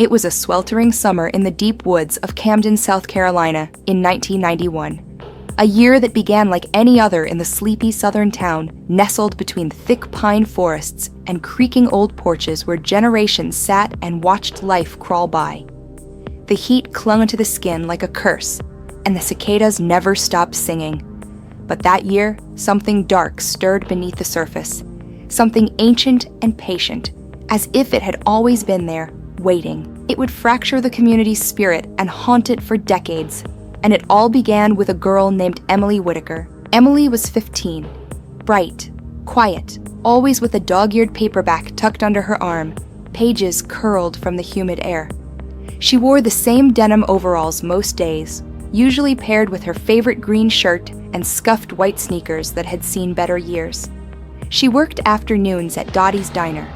It was a sweltering summer in the deep woods of Camden, South Carolina, in 1991. A year that began like any other in the sleepy southern town, nestled between thick pine forests and creaking old porches where generations sat and watched life crawl by. The heat clung to the skin like a curse, and the cicadas never stopped singing. But that year, something dark stirred beneath the surface, something ancient and patient, as if it had always been there, waiting. It would fracture the community's spirit and haunt it for decades. And it all began with a girl named Emily Whitaker. Emily was 15, bright, quiet, always with a dog-eared paperback tucked under her arm, pages curled from the humid air. She wore the same denim overalls most days, usually paired with her favorite green shirt and scuffed white sneakers that had seen better years. She worked afternoons at Dottie's Diner,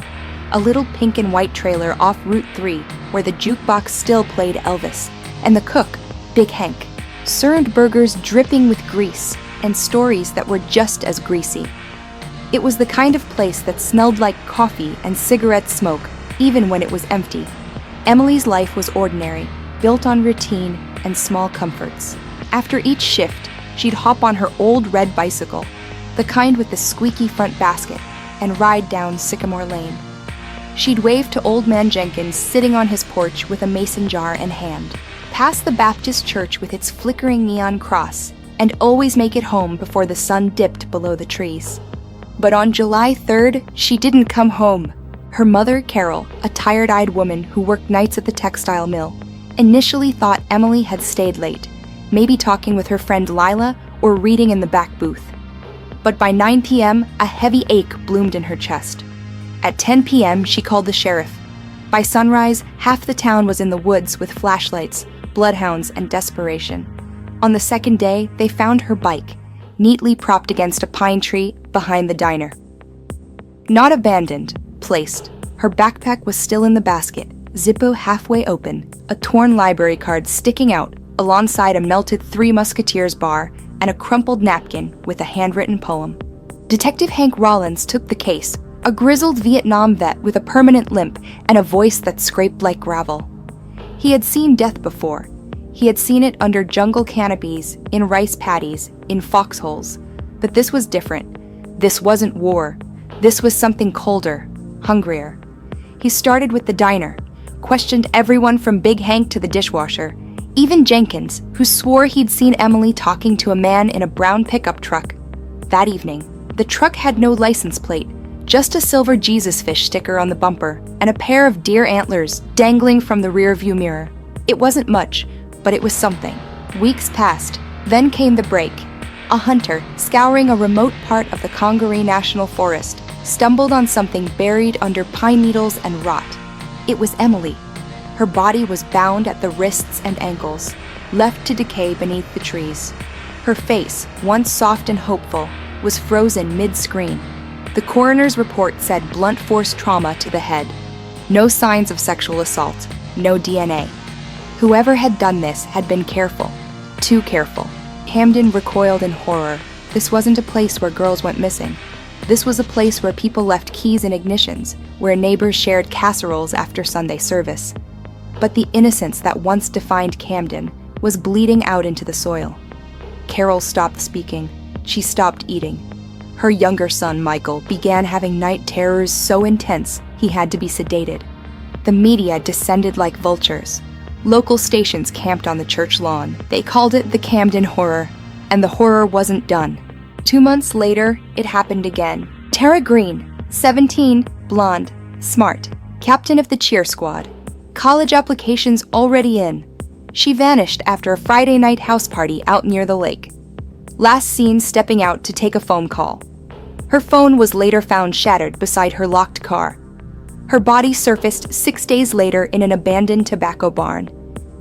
a little pink and white trailer off Route 3 where the jukebox still played Elvis, and the cook, Big Hank, served burgers dripping with grease and stories that were just as greasy. It was the kind of place that smelled like coffee and cigarette smoke, even when it was empty. Emily's life was ordinary, built on routine and small comforts. After each shift, she'd hop on her old red bicycle, the kind with the squeaky front basket, and ride down Sycamore Lane. She'd wave to Old Man Jenkins sitting on his porch with a mason jar in hand, past the Baptist church with its flickering neon cross, and always make it home before the sun dipped below the trees. But on July 3rd, she didn't come home. Her mother, Carol, a tired-eyed woman who worked nights at the textile mill, initially thought Emily had stayed late, maybe talking with her friend Lila or reading in the back booth. But by 9 p.m., a heavy ache bloomed in her chest. At 10 p.m., she called the sheriff. By sunrise, half the town was in the woods with flashlights, bloodhounds, and desperation. On the second day, they found her bike, neatly propped against a pine tree behind the diner. Not abandoned, placed. Her backpack was still in the basket, Zippo halfway open, a torn library card sticking out alongside a melted Three Musketeers bar and a crumpled napkin with a handwritten poem. Detective Hank Rollins took the case, a grizzled Vietnam vet with a permanent limp and a voice that scraped like gravel. He had seen death before. He had seen it under jungle canopies, in rice paddies, in foxholes. But this was different. This wasn't war. This was something colder, hungrier. He started with the diner, questioned everyone from Big Hank to the dishwasher, even Jenkins, who swore he'd seen Emily talking to a man in a brown pickup truck. That evening, the truck had no license plate, just a silver Jesus fish sticker on the bumper and a pair of deer antlers dangling from the rearview mirror. It wasn't much, but it was something. Weeks passed, then came the break. A hunter, scouring a remote part of the Congaree National Forest, stumbled on something buried under pine needles and rot. It was Emily. Her body was bound at the wrists and ankles, left to decay beneath the trees. Her face, once soft and hopeful, was frozen mid-scream. The coroner's report said blunt force trauma to the head. No signs of sexual assault, no DNA. Whoever had done this had been careful, too careful. Camden recoiled in horror. This wasn't a place where girls went missing. This was a place where people left keys in ignitions, where neighbors shared casseroles after Sunday service. But the innocence that once defined Camden was bleeding out into the soil. Carol stopped speaking. She stopped eating. Her younger son, Michael, began having night terrors so intense he had to be sedated. The media descended like vultures. Local stations camped on the church lawn. They called it the Camden Horror, and the horror wasn't done. 2 months later, it happened again. Tara Green, 17, blonde, smart, captain of the cheer squad. College applications already in. She vanished after a Friday night house party out near the lake. Last seen stepping out to take a phone call. Her phone was later found shattered beside her locked car. Her body surfaced 6 days later in an abandoned tobacco barn.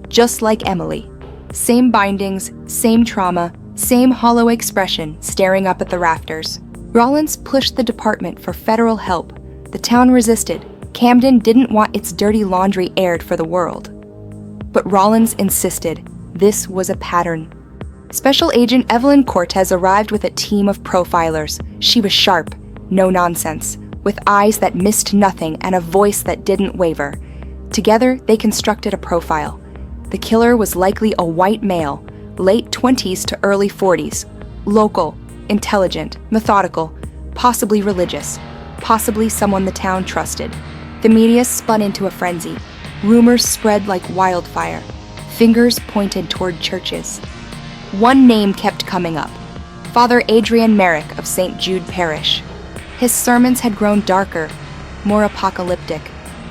Just like Emily. Same bindings, same trauma, same hollow expression staring up at the rafters. Rollins pushed the department for federal help. The town resisted. Camden didn't want its dirty laundry aired for the world. But Rollins insisted. This was a pattern. Special Agent Evelyn Cortez arrived with a team of profilers. She was sharp, no nonsense, with eyes that missed nothing and a voice that didn't waver. Together, they constructed a profile. The killer was likely a white male, late 20s to early 40s, local, intelligent, methodical, possibly religious, possibly someone the town trusted. The media spun into a frenzy. Rumors spread like wildfire. Fingers pointed toward churches. One name kept coming up: Father Adrian Merrick of St. Jude Parish. His sermons had grown darker, more apocalyptic.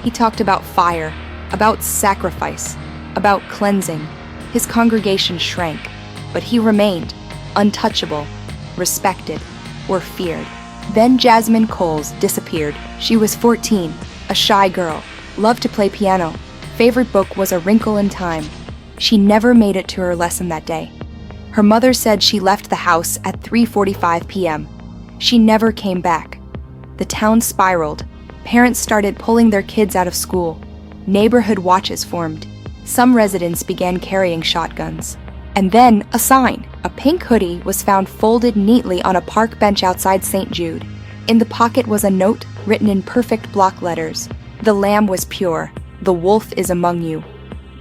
He talked about fire, about sacrifice, about cleansing. His congregation shrank, but he remained untouchable, respected, or feared. Then Jasmine Coles disappeared. She was 14, a shy girl, loved to play piano. Favorite book was A Wrinkle in Time. She never made it to her lesson that day. Her mother said she left the house at 3:45 p.m. She never came back. The town spiraled. Parents started pulling their kids out of school. Neighborhood watches formed. Some residents began carrying shotguns. And then a sign. A pink hoodie was found folded neatly on a park bench outside St. Jude. In the pocket was a note written in perfect block letters. The lamb was pure. The wolf is among you.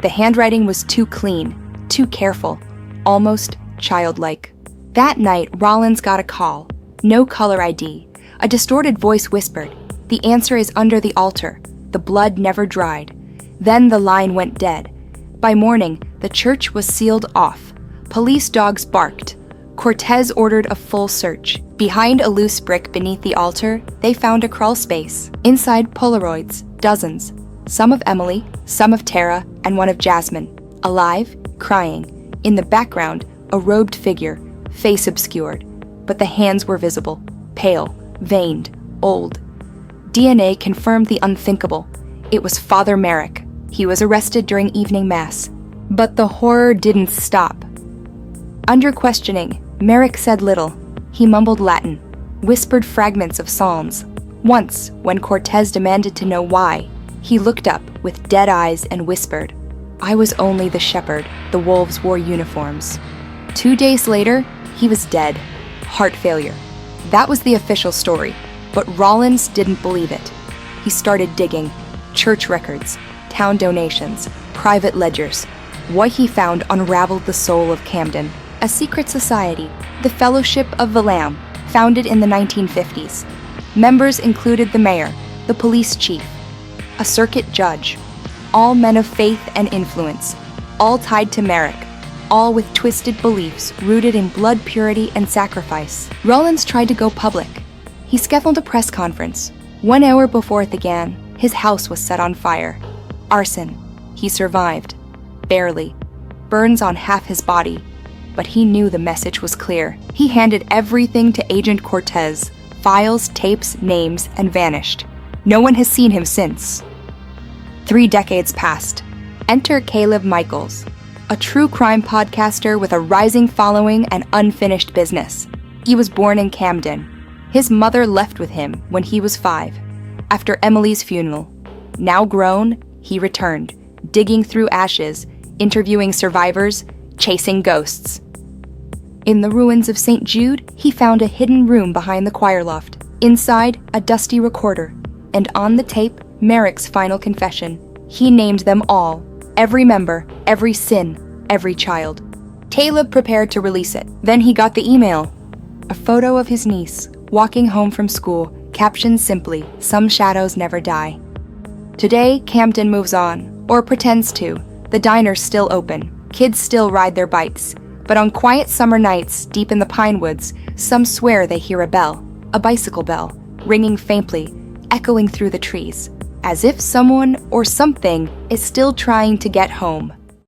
The handwriting was too clean, too careful, almost childlike. That night, Rollins got a call. No caller ID. A distorted voice whispered, "The answer is under the altar. The blood never dried." Then the line went dead. By morning, the church was sealed off. Police dogs barked. Cortez ordered a full search. Behind a loose brick beneath the altar, they found a crawl space. Inside, Polaroids, dozens. Some of Emily, some of Tara, and one of Jasmine. Alive, crying. In the background, a robed figure, face obscured. But the hands were visible, pale, veined, old. DNA confirmed the unthinkable. It was Father Merrick. He was arrested during evening mass. But the horror didn't stop. Under questioning, Merrick said little. He mumbled Latin, whispered fragments of psalms. Once, when Cortez demanded to know why, he looked up with dead eyes and whispered, "I was only the shepherd. The wolves wore uniforms." 2 days later, he was dead. Heart failure. That was the official story, but Rollins didn't believe it. He started digging. Church records, town donations, private ledgers. What he found unraveled the soul of Camden. A secret society, the Fellowship of the Lamb, founded in the 1950s. Members included the mayor, the police chief, a circuit judge, all men of faith and influence, all tied to Merrick, all with twisted beliefs rooted in blood purity and sacrifice. Rollins tried to go public. He scheduled a press conference. 1 hour before it began, his house was set on fire. Arson. He survived. Barely. Burns on half his body. But he knew the message was clear. He handed everything to Agent Cortez, files, tapes, names, and vanished. No one has seen him since. 3 decades passed. Enter Caleb Michaels, a true crime podcaster with a rising following and unfinished business. He was born in Camden. His mother left with him when he was 5, after Emily's funeral. Now grown, he returned, digging through ashes, interviewing survivors, chasing ghosts. In the ruins of St. Jude, he found a hidden room behind the choir loft. Inside, a dusty recorder, and on the tape, Merrick's final confession. He named them all, every member, every sin, every child. Caleb prepared to release it. Then he got the email. A photo of his niece, walking home from school, captioned simply, "Some shadows never die." Today, Camden moves on, or pretends to. The diner's still open. Kids still ride their bikes. But on quiet summer nights, deep in the pine woods, some swear they hear a bell, a bicycle bell, ringing faintly, echoing through the trees, as if someone or something is still trying to get home.